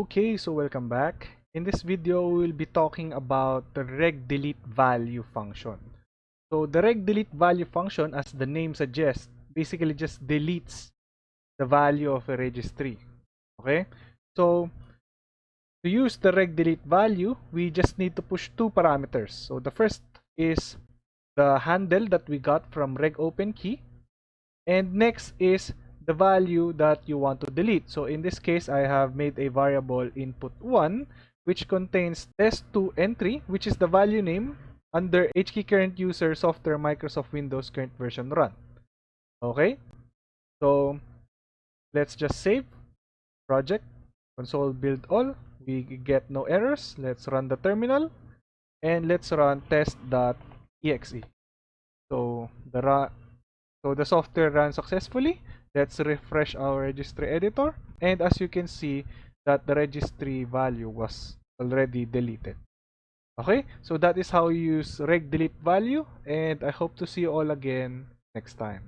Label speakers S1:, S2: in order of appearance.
S1: Okay, so welcome back. In this video, we'll be talking about the RegDeleteValue function. So the RegDeleteValue function, as the name suggests, basically just deletes the value of a registry. Okay, so to use the RegDeleteValue, we just need to push two parameters. So the first is the handle that we got from RegOpenKey, and next is the value that you want to delete. So in this case, I have made a variable input1 which contains test2 entry, which is the value name under HKey current user software Microsoft Windows current version run. Okay, so let's just save project, console build all. We get no errors. Let's run the terminal and let's run test.exe. So the software ran successfully. Let's refresh our registry editor, and as you can see that the registry value was already deleted. Okay, so that is how you use RegDeleteValue, and I hope to see you all again next time.